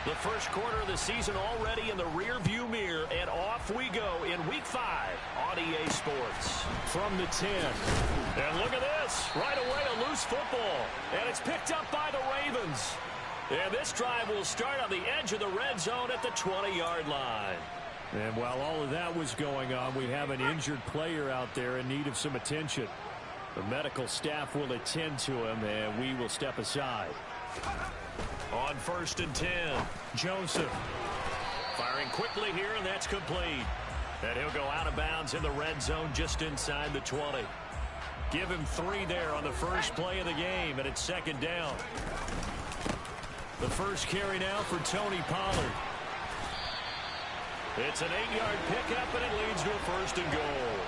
The first quarter of the season already in the rear-view mirror, and off we go in Week 5 on EA Sports. From the 10. And look at this. Right away, a loose football. And it's picked up by the Ravens. And this drive will start on the edge of the red zone at the 20-yard line. And while all of that was going on, we have an injured player out there in need of some attention. The medical staff will attend to him, and we will step aside. On 1st and 10, Joseph. Firing quickly here, and that's complete. And he'll go out of bounds in the red zone just inside the 20. Give him 3 there on the first play of the game, and it's 2nd down. The first carry now for Tony Pollard. It's an 8-yard pickup, and it leads to a 1st and goal.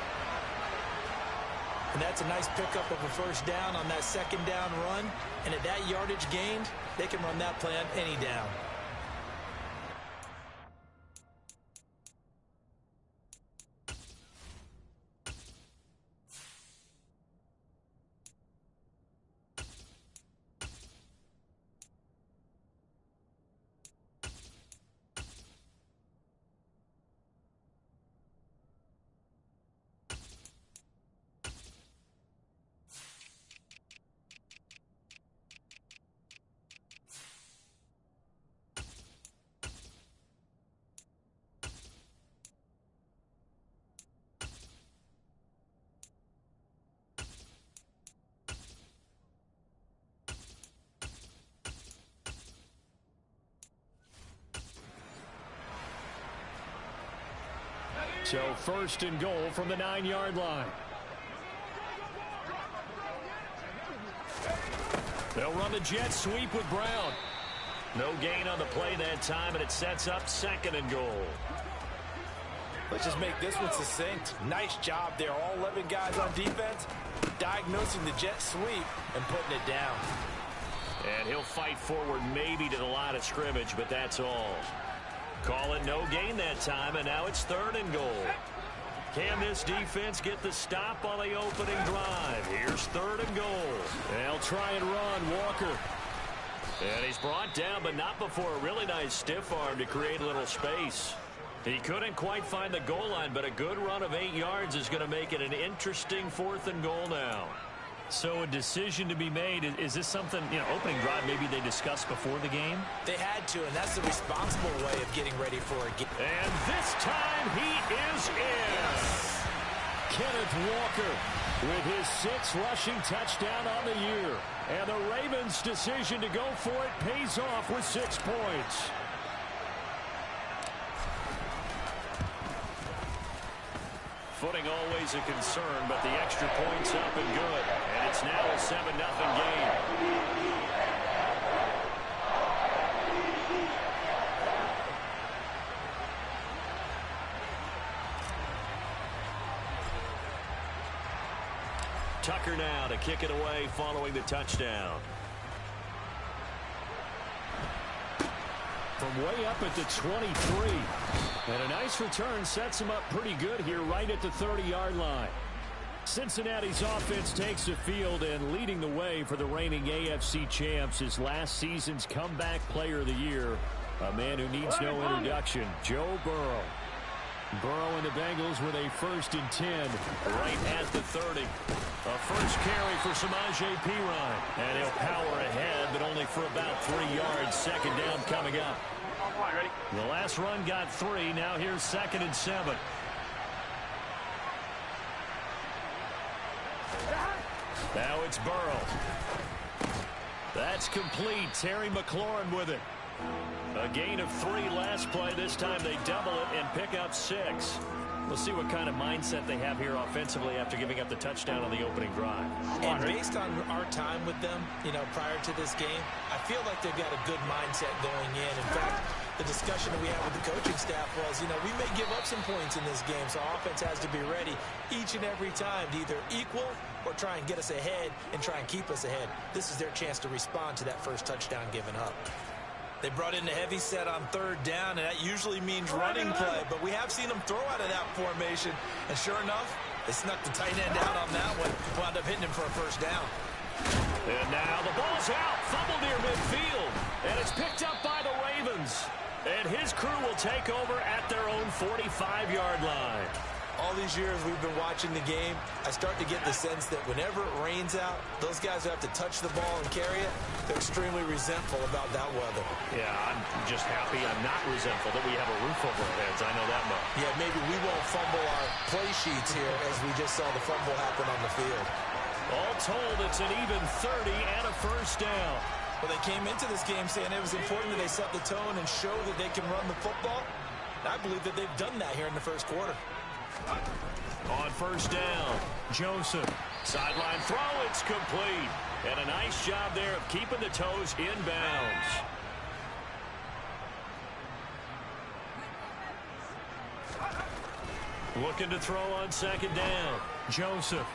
And that's a nice pickup of a first down on that 2nd down run. And at that yardage gained, they can run that play on any down. So 1st and goal from the 9-yard line. They'll run the jet sweep with Brown. No gain on the play that time, and it sets up 2nd and goal. Let's just make this one succinct. Nice job there. All 11 guys on defense diagnosing the jet sweep and putting it down. And he'll fight forward maybe to the line of scrimmage, but that's all. Call it no gain that time, and now it's 3rd and goal. Can this defense get the stop on the opening drive? Here's 3rd and goal. They'll try and run Walker. And he's brought down, but not before a really nice stiff arm to create a little space. He couldn't quite find the goal line, but a good run of 8 yards is going to make it an interesting 4th and goal now. So a decision to be made. Is this something, opening drive maybe they discussed before the game? They had to, and that's the responsible way of getting ready for a game. And this time he is in. Yes. Kenneth Walker with his 6th rushing touchdown on the year. And the Ravens' decision to go for it pays off with 6 points. Footing always a concern, but the extra point's up and good. And it's now a 7-0 game. Tucker now to kick it away following the touchdown. From way up at the 23. And a nice return sets him up pretty good here right at the 30-yard line. Cincinnati's offense takes the field, and leading the way for the reigning AFC champs is last season's comeback player of the year, a man who needs no introduction, Joe Burrow. Burrow and the Bengals with a 1st and 10 right at the 30. A first carry for Samaje Perine. And he'll power ahead, but only for about 3 yards. 2nd down coming up. The last run got 3. Now here's 2nd and 7. Now it's Burrow. That's complete. Terry McLaurin with it. A gain of 3 last play. This time they double it and pick up 6. We'll see what kind of mindset they have here offensively after giving up the touchdown on the opening drive. And based on our time with them, prior to this game, I feel like they've got a good mindset going in. In fact, the discussion that we had with the coaching staff was, we may give up some points in this game, so offense has to be ready each and every time to either equal or try and get us ahead and try and keep us ahead. This is their chance to respond to that first touchdown given up. They brought in the heavy set on 3rd down, and that usually means running play. But we have seen them throw out of that formation. And sure enough, they snuck the tight end out on that one. Wound up hitting him for a 1st down. And now the ball's out. Fumble near midfield. And it's picked up by the Ravens. And his crew will take over at their own 45-yard line. All these years we've been watching the game, I start to get the sense that whenever it rains out, those guys who have to touch the ball and carry it, they're extremely resentful about that weather. Yeah, I'm just happy I'm not resentful that we have a roof over our heads. I know that much. Yeah, maybe we won't fumble our play sheets here as we just saw the fumble happen on the field. All told, it's an even 30 and a first down. Well, they came into this game saying it was important that they set the tone and show that they can run the football. I believe that they've done that here in the first quarter. On first down, Joseph. Sideline throw, it's complete. And a nice job there of keeping the toes in bounds. Looking to throw on second down. Joseph.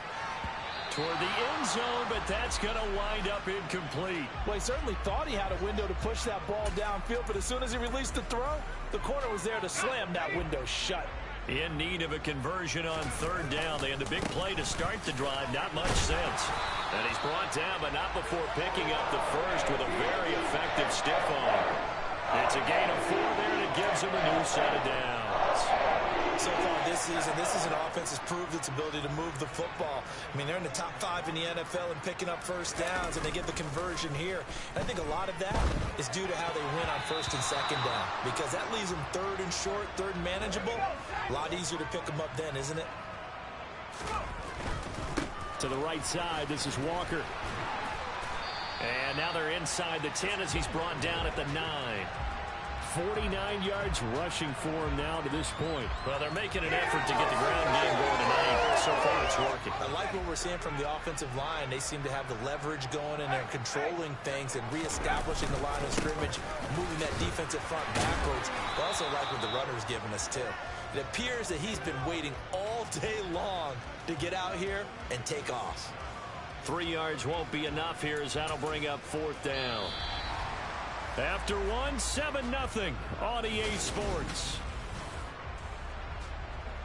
Toward the end zone, but that's going to wind up incomplete. Well, he certainly thought he had a window to push that ball downfield, but as soon as he released the throw, the corner was there to slam that window shut. In need of a conversion on third down. They had the big play to start the drive. Not much sense. And he's brought down, but not before picking up the first with a very effective stiff arm. It's a gain of 4 there, and it gives him a new set of downs. So far this season, this is an offense that's proved its ability to move the football. I mean, they're in the top 5 in the NFL and picking up first downs, and they get the conversion here. And I think a lot of that is due to how they win on first and second down, because that leaves them third and short, third and manageable. A lot easier to pick them up then, isn't it? To the right side, this is Walker. And now they're inside the 10 as he's brought down at the 9. 49 yards rushing for him now to this point. Well, they're making an effort to get the ground game going tonight. So far, it's working. I like what we're seeing from the offensive line. They seem to have the leverage going, and they're controlling things and reestablishing the line of scrimmage, moving that defensive front backwards. I also like what the runner's giving us, too. It appears that he's been waiting all day long to get out here and take off. 3 yards won't be enough here as that'll bring up fourth down. After 7-0 on EA Sports.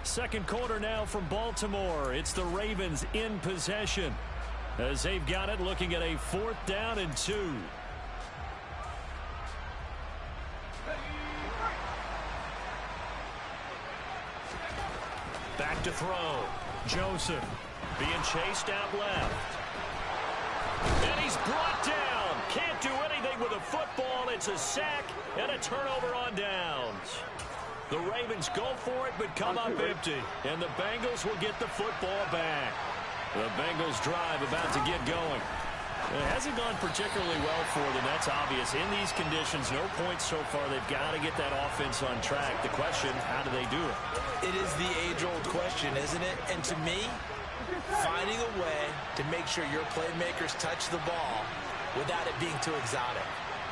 Second quarter now from Baltimore. It's the Ravens in possession as they've got it, looking at a 4th down and 2. Back to throw. Joseph being chased out left. And he's brought down. Can't do anything with a football. It's a sack and a turnover on downs. The Ravens go for it but come up empty. And the Bengals will get the football back. The Bengals drive about to get going. It hasn't gone particularly well for them. That's obvious. In these conditions, no points so far. They've got to get that offense on track. The question, how do they do it? It is the age-old question, isn't it? And to me, finding a way to make sure your playmakers touch the ball without it being too exotic.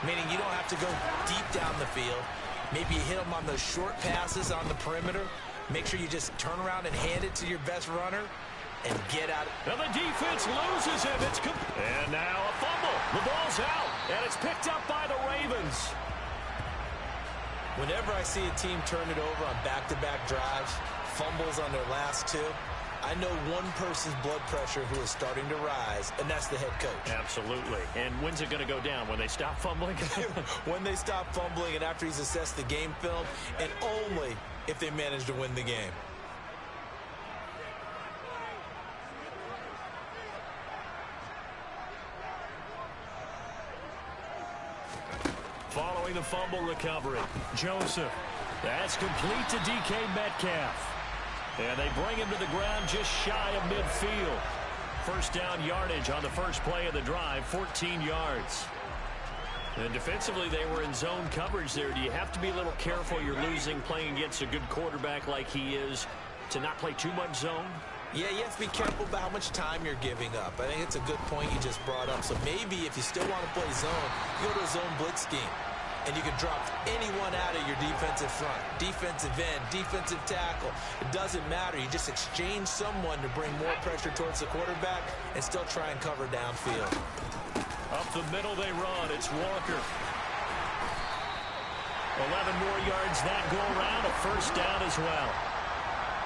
Meaning you don't have to go deep down the field. Maybe you hit them on those short passes on the perimeter. Make sure you just turn around and hand it to your best runner and get out. And the defense loses him. And now a fumble. The ball's out, and it's picked up by the Ravens. Whenever I see a team turn it over on back-to-back drives, fumbles on their last 2, I know one person's blood pressure who is starting to rise, and that's the head coach. Absolutely. And when's it going to go down? When they stop fumbling? When they stop fumbling and after he's assessed the game film, and only if they manage to win the game. Following the fumble recovery, Joseph. That's complete to DK Metcalf. And they bring him to the ground just shy of midfield. First down yardage on the first play of the drive, 14 yards. And defensively, they were in zone coverage there. Do you have to be a little careful? You're losing, playing against a good quarterback like he is, to not play too much zone? Yeah, you have to be careful about how much time you're giving up. I think it's a good point you just brought up. So maybe if you still want to play zone, you go to a zone blitz scheme. And you can drop anyone out of your defensive front. Defensive end, defensive tackle. It doesn't matter. You just exchange someone to bring more pressure towards the quarterback and still try and cover downfield. Up the middle they run. It's Walker. 11 more yards that go around. A first down as well.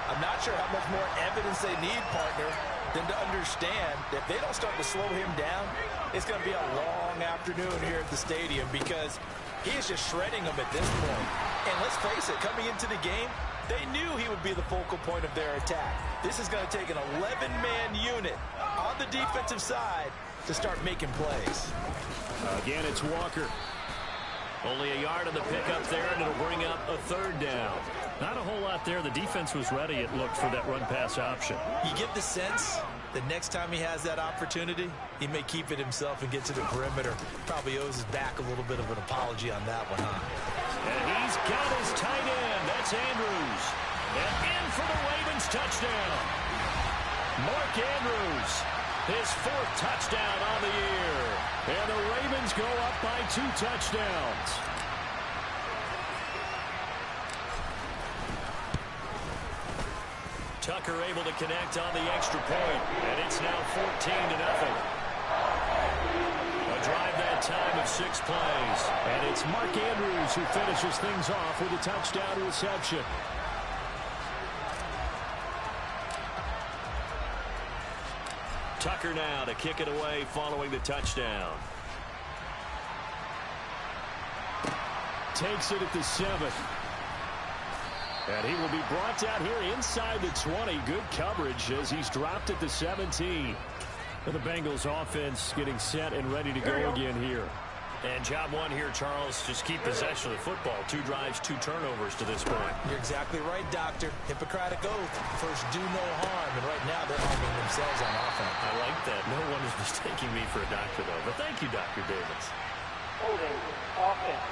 I'm not sure how much more evidence they need, partner. than to understand that if they don't start to slow him down, it's going to be a long afternoon here at the stadium because he is just shredding them at this point. And let's face it, coming into the game, they knew he would be the focal point of their attack. This is going to take an 11-man unit on the defensive side to start making plays. Again, it's Walker. Only a yard on the pickup there, and it'll bring up a third down. Not a whole lot there. The defense was ready, it looked, for that run-pass option. You get the sense that next time he has that opportunity, he may keep it himself and get to the perimeter. Probably owes his back a little bit of an apology on that one, huh? And he's got his tight end. That's Andrews. And in for the Ravens touchdown. Mark Andrews, his 4th touchdown on the year. And the Ravens go up by 2 touchdowns. Tucker able to connect on the extra point, and it's now 14-0. A drive that time of 6 plays, and it's Mark Andrews who finishes things off with a touchdown reception. Tucker now to kick it away following the touchdown. Takes it at the 7. And he will be brought down here inside the 20. Good coverage as he's dropped at the 17. For the Bengals offense getting set and ready to go again here. And job one here, Charles, just keep possession of the football. 2 drives, 2 turnovers to this point. You're exactly right, Doctor. Hippocratic oath. First, do no harm. And right now, they're harming themselves on offense. I like that. No one is mistaking me for a doctor, though. But thank you, Dr. Davis. Holding offense.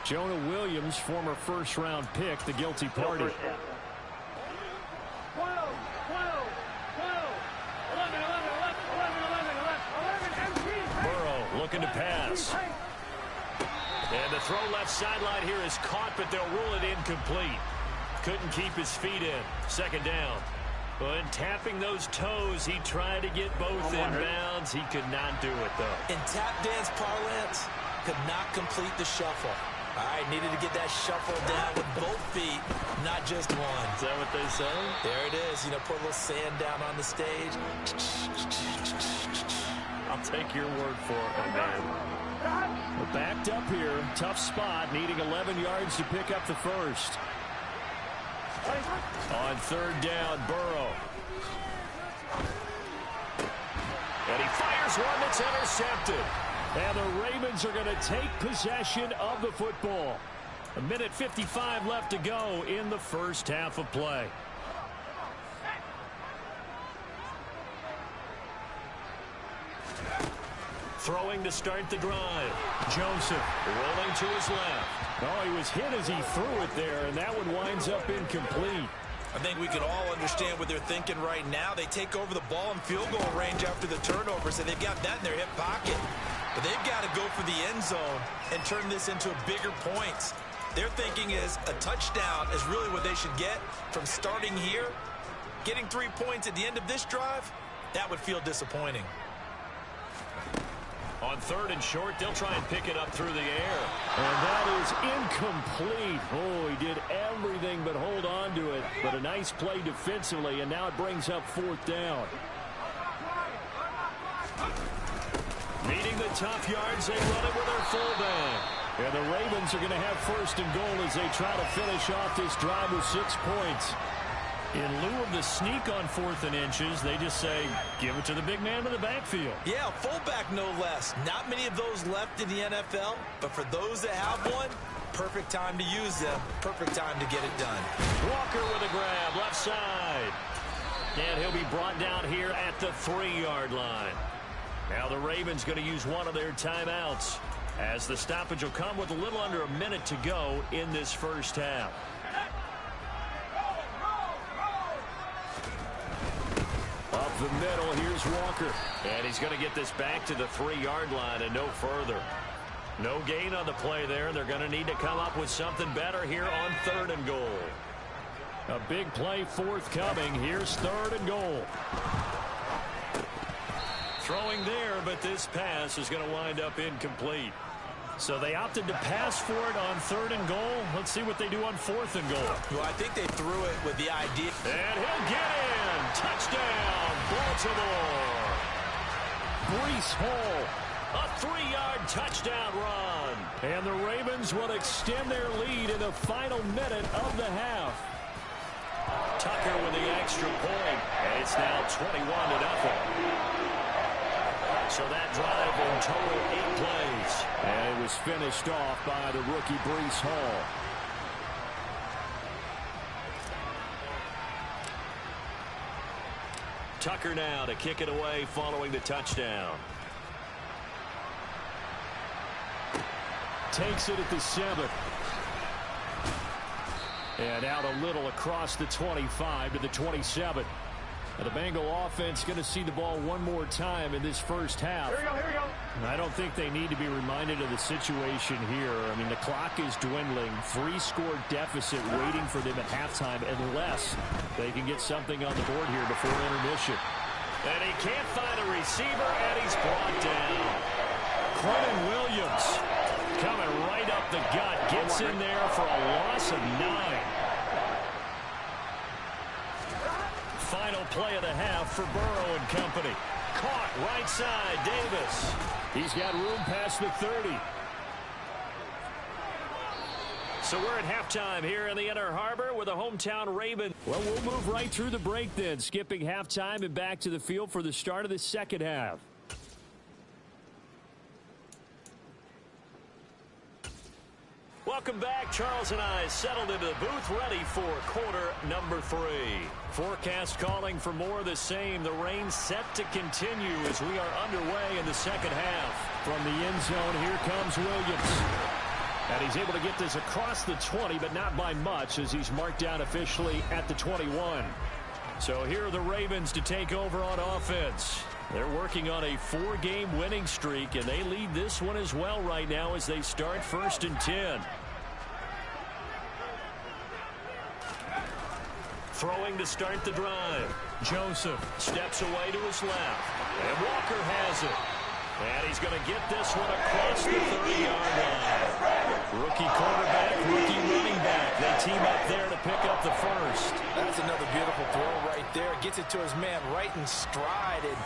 Jonah Williams, former first-round pick, the guilty party. No 12, 12, 12, 11, 11, Burrow looking to pass. And the throw left sideline here is caught, but they'll rule it incomplete. Couldn't keep his feet in. 2nd down. But tapping those toes, he tried to get both in bounds. He could not do it, though. In tap dance parlance, could not complete the shuffle. All right, needed to get that shuffle down with both feet, not just one. Is that what they say? There it is. You know, put a little sand down on the stage. I'll take your word for it, my man. We're backed up here. Tough spot, needing 11 yards to pick up the first. On 3rd down, Burrow. And he fires one that's intercepted. And the Ravens are going to take possession of the football. 1:55 left to go in the first half of play. Throwing to start the drive. Joseph rolling to his left. Oh, he was hit as he threw it there, and that one winds up incomplete. I think we can all understand what they're thinking right now. They take over the ball in field goal range after the turnover, so they've got that in their hip pocket. But they've got to go for the end zone and turn this into bigger points. Their thinking is a touchdown is really what they should get from starting here. Getting 3 points at the end of this drive, that would feel disappointing. On 3rd and short, they'll try and pick it up through the air. And that is incomplete. Oh, he did everything but hold on to it. But a nice play defensively, and now it brings up 4th down. Needing the tough yards, they run it with their fullback. And the Ravens are going to have 1st and goal as they try to finish off this drive with 6 points. In lieu of the sneak on 4th and inches, they just say, give it to the big man in the backfield. Yeah, fullback no less. Not many of those left in the NFL, but for those that have one, perfect time to use them. Perfect time to get it done. Walker with a grab, left side. And he'll be brought down here at the 3-yard line. Now the Ravens going to use one of their timeouts, as the stoppage will come with a little under a minute to go in this first half. Up the middle, here's Walker. And he's going to get this back to the 3-yard line and no further. No gain on the play there. They're going to need to come up with something better here on 3rd and goal. A big play forthcoming. Here's 3rd and goal. Throwing there, but this pass is going to wind up incomplete. So they opted to pass for it on 3rd and goal. Let's see what they do on 4th and goal. Well, I think they threw it with the idea. And he'll get in. Touchdown, Baltimore. Breece Hall, a 3-yard touchdown run. And the Ravens will extend their lead in the final minute of the half. Tucker with the extra point. And it's now 21-0. So that drive in total 8 plays. And it was finished off by the rookie Breece Hall. Tucker now to kick it away following the touchdown. Takes it at the 7. And out a little across the 25 to the 27. And the Bengal offense going to see the ball one more time in this first half. Here we go. I don't think they need to be reminded of the situation here. I mean, the clock is dwindling. 3-score deficit waiting for them at halftime unless they can get something on the board here before intermission. And he can't find a receiver, and he's brought down. Quentin Williams coming right up the gut. Gets in there for a loss of 9. Final play of the half for Burrow and company. Caught right side, Davis. He's got room past the 30. So we're at halftime here in the Inner Harbor with the hometown Ravens. Well, we'll move right through the break then, skipping halftime and back to the field for the start of the second half. Welcome back. Charles and I settled into the booth ready for quarter number 3. Forecast calling for more of the same. The rain set to continue as we are underway in the second half. From the end zone, here comes Williams. And he's able to get this across the 20, but not by much as he's marked down officially at the 21. So here are the Ravens to take over on offense. They're working on a 4-game winning streak, and they lead this one as well right now as they start 1st and 10. Throwing to start the drive. Joseph steps away to his left. And Walker has it. And he's going to get this one across the 30-yard line. Rookie quarterback, rookie running back. They team up there to pick up the first. That's another beautiful throw right there. Gets it to his man right in stride. And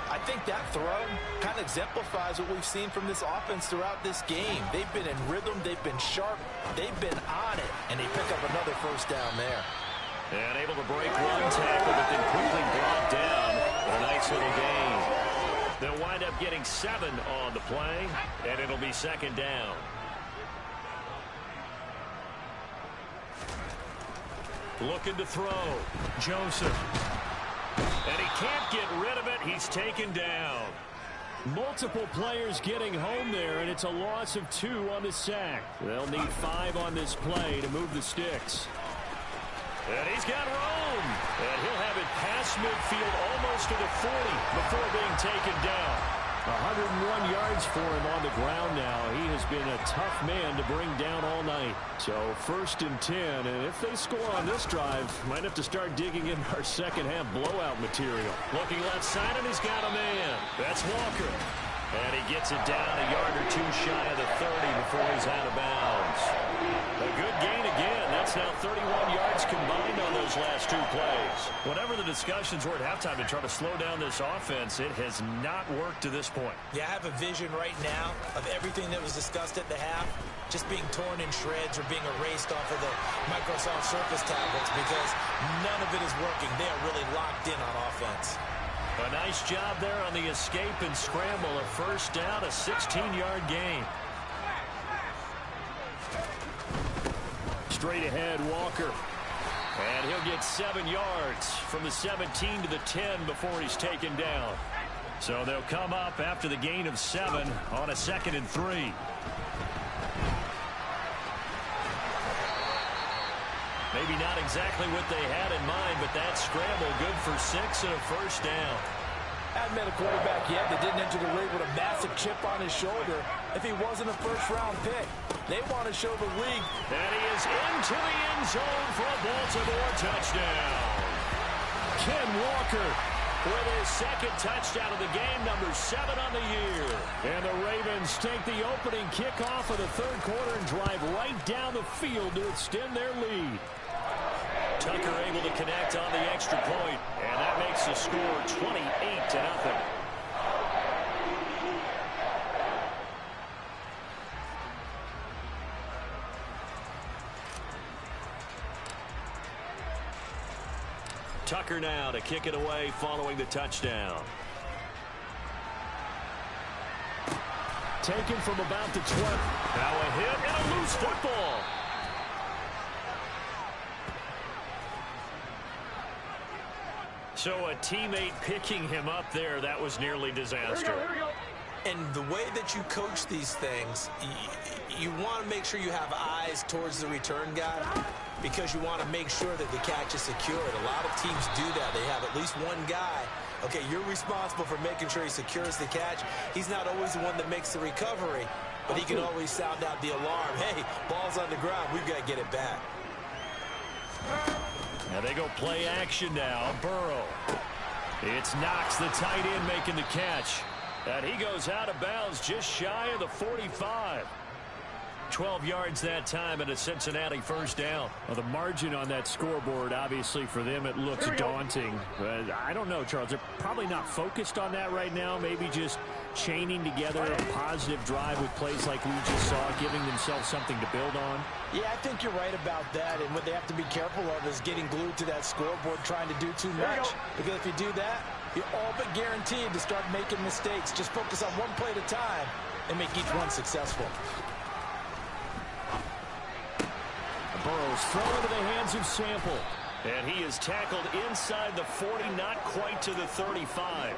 I think that throw kind of exemplifies what we've seen from this offense throughout this game. They've been in rhythm. They've been sharp. They've been on it. And they pick up another first down there. And able to break one tackle, but then quickly brought down. A nice little gain. They'll wind up getting 7 on the play, and it'll be second down. Looking to throw. Joseph. And he can't get rid of it. He's taken down. Multiple players getting home there, and it's a loss of 2 on the sack. They'll need 5 on this play to move the sticks. And he's got room. And he'll have it past midfield almost to the 40 before being taken down. 101 yards for him on the ground now. He has been a tough man to bring down all night. So 1st and 10. And if they score on this drive, might have to start digging in our second half blowout material. Looking left side, and he's got a man. That's Walker. And he gets it down a yard or 2 shy of the 30 before he's out of bounds. A good gain again. That's now 31 yards combined on those last 2 plays. Whatever the discussions were at halftime to try to slow down this offense, it has not worked to this point. Yeah, I have a vision right now of everything that was discussed at the half just being torn in shreds or being erased off of the Microsoft Surface tablets because none of it is working. They are really locked in on offense. A nice job there on the escape and scramble. A first down, a 16-yard gain. Straight ahead, Walker. And he'll get 7 yards from the 17 to the 10 before he's taken down. So they'll come up after the gain of 7 on a 2nd and 3. Maybe not exactly what they had in mind, but that scramble good for 6 and a first down. Hadn't met a quarterback yet that didn't enter the league with a massive chip on his shoulder if he wasn't a first-round pick. They want to show the league. And he is into the end zone for a Baltimore touchdown. Ken Walker with his second touchdown of the game, number 7 on the year. And the Ravens take the opening kickoff of the third quarter and drive right down the field to extend their lead. Tucker able to connect on the extra point, and that makes the score 28-0. Tucker now to kick it away following the touchdown. Taken from about the 20. Now a hit and a loose football. So a teammate picking him up there, that was nearly disaster. Here we go. And the way that you coach these things, you want to make sure you have eyes towards the return guy because you want to make sure that the catch is secured. A lot of teams do that. They have at least one guy. Okay, you're responsible for making sure he secures the catch. He's not always the one that makes the recovery, but he can always sound out the alarm. Hey, ball's on the ground. We've got to get it back. Now they go play action now. Burrow. It's Knox, the tight end, making the catch. And he goes out of bounds just shy of the 45. 12 yards that time and a Cincinnati first down. Well, the margin on that scoreboard, obviously for them, it looks daunting. But I don't know, Charles. They're probably not focused on that right now. Maybe just chaining together a positive drive with plays like we just saw, giving themselves something to build on. Yeah, I think you're right about that. And what they have to be careful of is getting glued to that scoreboard trying to do too much. Because if you do that, you're all but guaranteed to start making mistakes. Just focus on one play at a time and make each one successful. Burrow's thrown into the hands of Sample. And he is tackled inside the 40, not quite to the 35.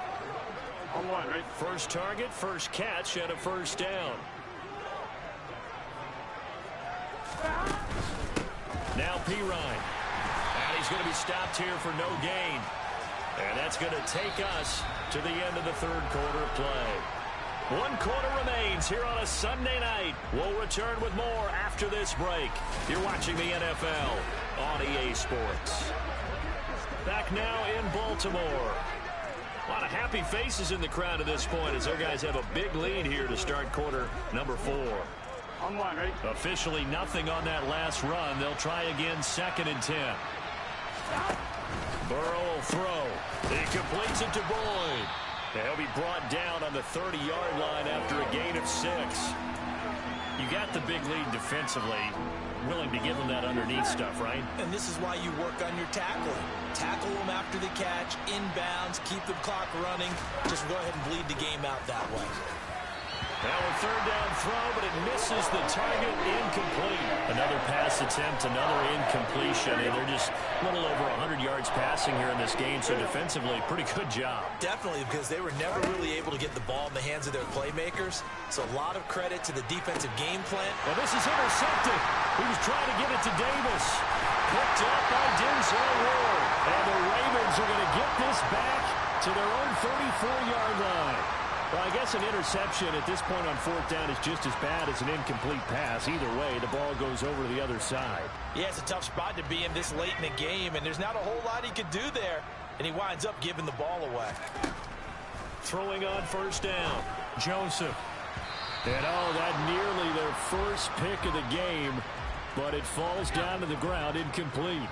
On one, right? First target, first catch, and a first down. Now Pirine. And he's going to be stopped here for no gain. And that's going to take us to the end of the third quarter of play. 1 quarter remains here on a Sunday night. We'll return with more after this break. You're watching the NFL on EA Sports. Back now in Baltimore. A lot of happy faces in the crowd at this point as their guys have a big lead here to start quarter number 4. On one, right? Officially nothing on that last run. They'll try again, 2nd and 10. Burrow will throw. He completes it to Boyd. He'll be brought down on the 30-yard line after a gain of 6. You got the big lead defensively. Willing to give them that underneath stuff, right? And this is why you work on your tackling. Tackle them after the catch, inbounds, keep the clock running. Just go ahead and bleed the game out that way. Now a 3rd down throw, but it misses the target. Incomplete. Another pass attempt, another incompletion, and they're just a little over 100 yards passing here in this game, so defensively, pretty good job. Definitely, because they were never really able to get the ball in the hands of their playmakers. So a lot of credit to the defensive game plan. Well, this is intercepted. He was trying to get it to Davis. Picked up by Denzel Ward. And the Ravens are going to get this back to their own 34-yard line. Well, I guess an interception at this point on 4th down is just as bad as an incomplete pass. Either way, the ball goes over to the other side. Yeah, it's a tough spot to be in this late in the game, and there's not a whole lot he could do there, and he winds up giving the ball away. Throwing on 1st down. Joseph. And that nearly their first pick of the game, but it falls down to the ground incomplete.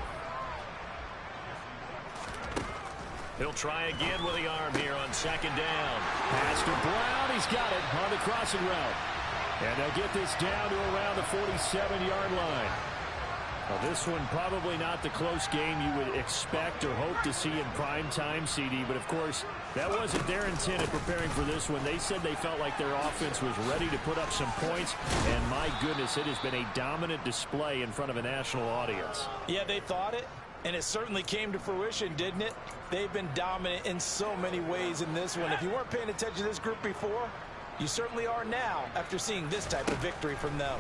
He'll try again with the arm here on 2nd down. Pass to Brown. He's got it on the crossing route. And they'll get this down to around the 47-yard line. Well, this one probably not the close game you would expect or hope to see in prime time, CD. But, of course, that wasn't their intent in preparing for this one. They said they felt like their offense was ready to put up some points. And, my goodness, it has been a dominant display in front of a national audience. Yeah, they thought it. And it certainly came to fruition, didn't it? They've been dominant in so many ways in this one. If you weren't paying attention to this group before, you certainly are now after seeing this type of victory from them.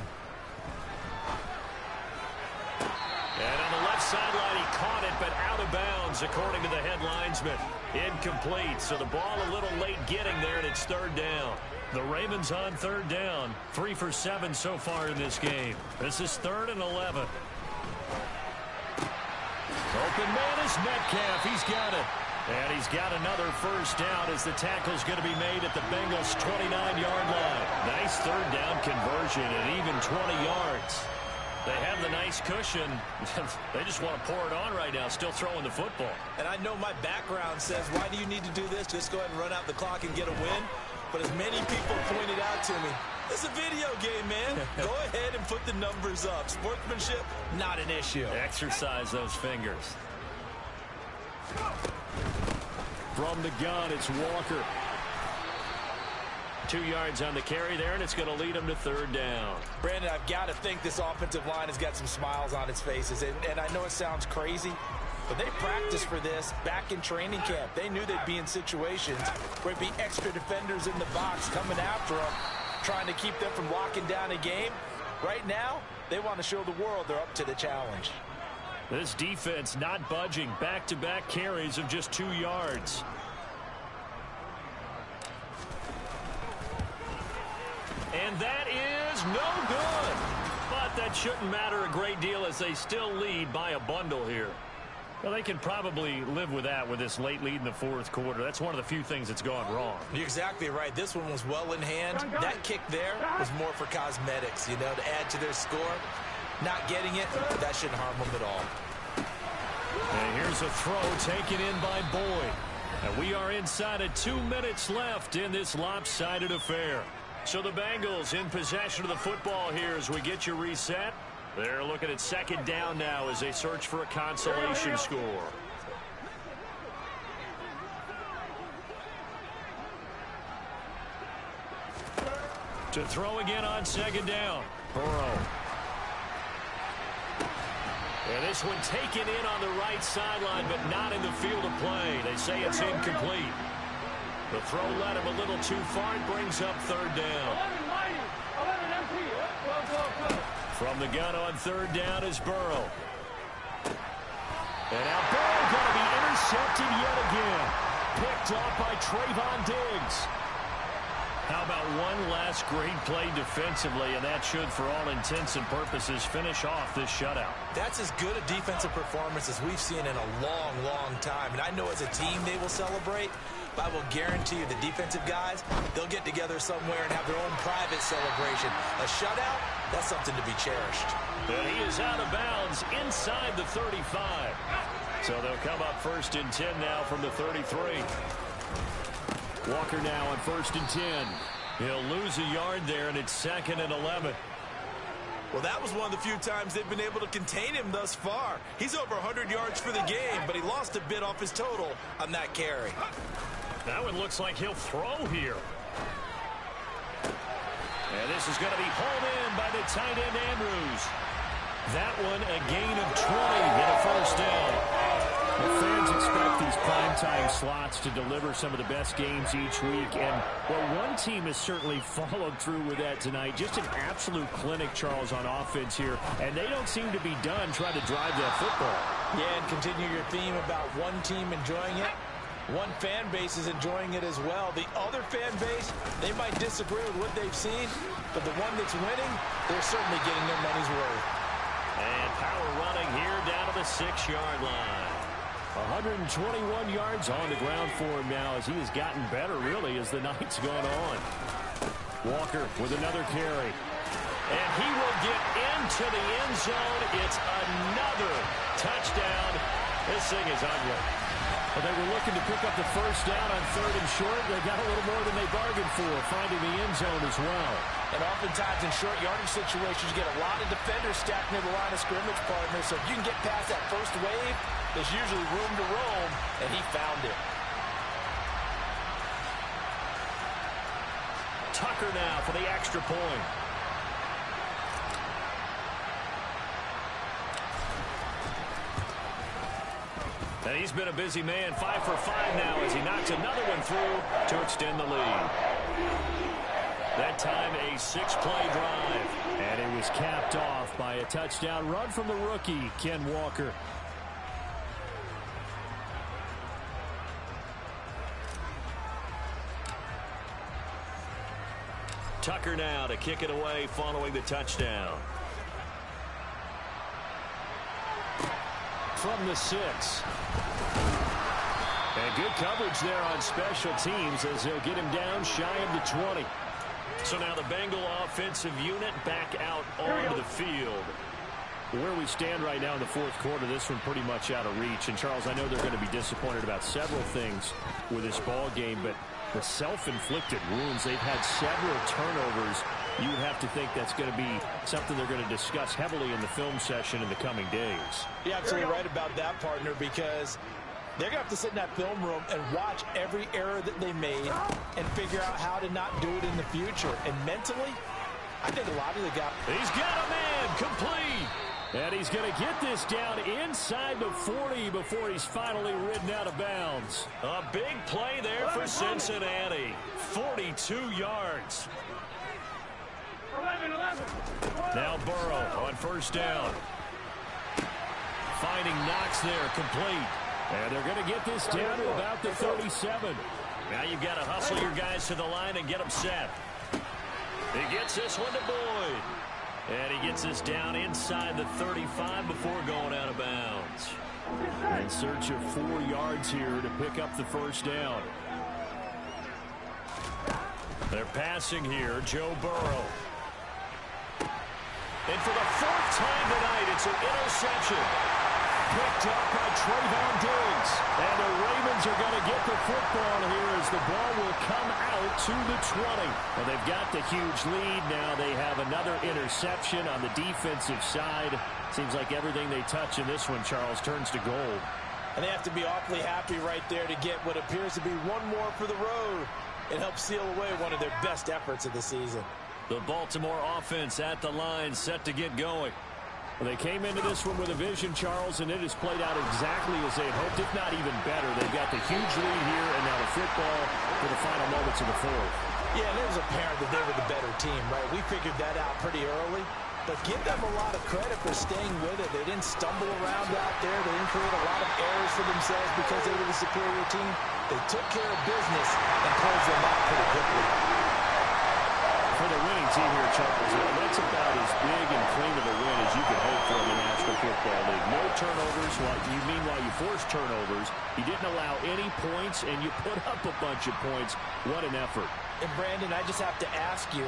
And on the left sideline, he caught it, but out of bounds, according to the head linesman. Incomplete, so the ball a little late getting there, and it's 3rd down. The Ravens on 3rd down. 3 for 7 so far in this game. This is 3rd and 11. Open man is Metcalf. He's got it. And he's got another first down as the tackle's going to be made at the Bengals' 29-yard line. Nice third down conversion and even 20 yards. They have the nice cushion. They just want to pour it on right now, still throwing the football. And I know my background says, why do you need to do this? Just go ahead and run out the clock and get a win. But as many people pointed out to me, it's a video game, man. Go ahead and put the numbers up. Sportsmanship, not an issue. Exercise those fingers. From the gun, it's Walker. 2 yards on the carry there, and it's going to lead him to third down. Brandon, I've got to think this offensive line has got some smiles on its faces. And I know it sounds crazy, but they practiced for this back in training camp. They knew they'd be in situations where there'd be extra defenders in the box coming after them, trying to keep them from locking down a game. Right now, they want to show the world they're up to the challenge. This defense not budging. Back-to-back carries of just 2 yards. And that is no good. But that shouldn't matter a great deal as they still lead by a bundle here. Well, they can probably live with that with this late lead in the fourth quarter. That's one of the few things that's gone wrong. You're exactly right. This one was well in hand. That kick there was more for cosmetics, you know, to add to their score. Not getting it, that shouldn't harm them at all. And here's a throw taken in by Boyd. And we are inside of 2 minutes left in this lopsided affair. So the Bengals in possession of the football here as we get you reset. They're looking at second down now as they search for a consolation score. To throw again on second down. Burrow. And this one taken in on the right sideline, but not in the field of play. They say it's incomplete. The throw led him a little too far. It brings up third down. From the gun on third down is Burrow. And now Burrow going to be intercepted yet again. Picked off by Trayvon Diggs. How about one last great play defensively, and that should, for all intents and purposes, finish off this shutout. That's as good a defensive performance as we've seen in a long, long time. And I know as a team they will celebrate, but I will guarantee you the defensive guys, they'll get together somewhere and have their own private celebration. A shutout, that's something to be cherished. And he is out of bounds inside the 35. So they'll come up first and 10 now from the 33. Walker now on first and 10. He'll lose a yard there, and it's second and 11. Well, that was one of the few times they've been able to contain him thus far. He's over 100 yards for the game, but he lost a bit off his total on that carry. That one looks like he'll throw here. And this is going to be hauled in by the tight end Andrews. That one a gain of 20 and a first down. Well, fans expect these primetime slots to deliver some of the best games each week. And, well, one team has certainly followed through with that tonight. Just an absolute clinic, Charles, on offense here. And they don't seem to be done trying to drive that football. Yeah, and continue your theme about one team enjoying it. One fan base is enjoying it as well. The other fan base, they might disagree with what they've seen, but the one that's winning, they're certainly getting their money's worth. And power running here down to the 6-yard line. 121 yards on the ground for him now as he has gotten better, really, as the night's gone on. Walker with another carry. And he will get into the end zone. It's another touchdown. This thing is ugly. Well, they were looking to pick up the first down on third and short. They got a little more than they bargained for, finding the end zone as well. And oftentimes in short yardage situations, you get a lot of defenders stacked near the line of scrimmage, partner. So if you can get past that first wave, there's usually room to roam, and he found it. Tucker now for the extra point. And he's been a busy man, 5 for 5 now as he knocks another one through to extend the lead. That time a 6-play drive. And it was capped off by a touchdown run from the rookie, Ken Walker. Tucker now to kick it away following the touchdown. From the 6. And good coverage there on special teams as they'll get him down shy of the 20. So now the Bengal offensive unit back out onto the field. Where we stand right now in the fourth quarter, this one pretty much out of reach. And, Charles, I know they're going to be disappointed about several things with this ball game, but the self-inflicted wounds, they've had several turnovers. You would have to think that's going to be something they're going to discuss heavily in the film session in the coming days. You're absolutely right about that, partner, because they're going to have to sit in that film room and watch every error that they made and figure out how to not do it in the future. And mentally, I think a lot of the guys... He's got a man complete. And he's going to get this down inside the 40 before he's finally ridden out of bounds. A big play there for Cincinnati. 42 yards. 11. Now Burrow on first down. Finding Knox there, complete. And they're going to get this down to about the 37. Now you've got to hustle your guys to the line and get them set. He gets this one to Boyd. And he gets this down inside the 35 before going out of bounds. In search of 4 yards here to pick up the first down. They're passing here, Joe Burrow. And for the fourth time tonight, it's an interception. Picked up by Trayvon Diggs. And the Ravens are going to get the football here as the ball will come out to the 20. Well, they've got the huge lead. Now they have another interception on the defensive side. Seems like everything they touch in this one, Charles, turns to gold. And they have to be awfully happy right there to get what appears to be one more for the road and help seal away one of their best efforts of the season. The Baltimore offense at the line, set to get going. Well, they came into this one with a vision, Charles, and it has played out exactly as they hoped, if not even better. They've got the huge lead here, and now the football for the final moments of the fourth. Yeah, and it was apparent that they were the better team, right? We figured that out pretty early. But give them a lot of credit for staying with it. They didn't stumble around out there. They didn't create a lot of errors for themselves because they were the superior team. They took care of business and closed them out pretty quickly. For the winning team here, Charles, that's about as big and clean of a win as you can hope for in the National Football League. No turnovers. Meanwhile, you forced turnovers. You didn't allow any points, and you put up a bunch of points. What an effort. And, Brandon, I just have to ask you,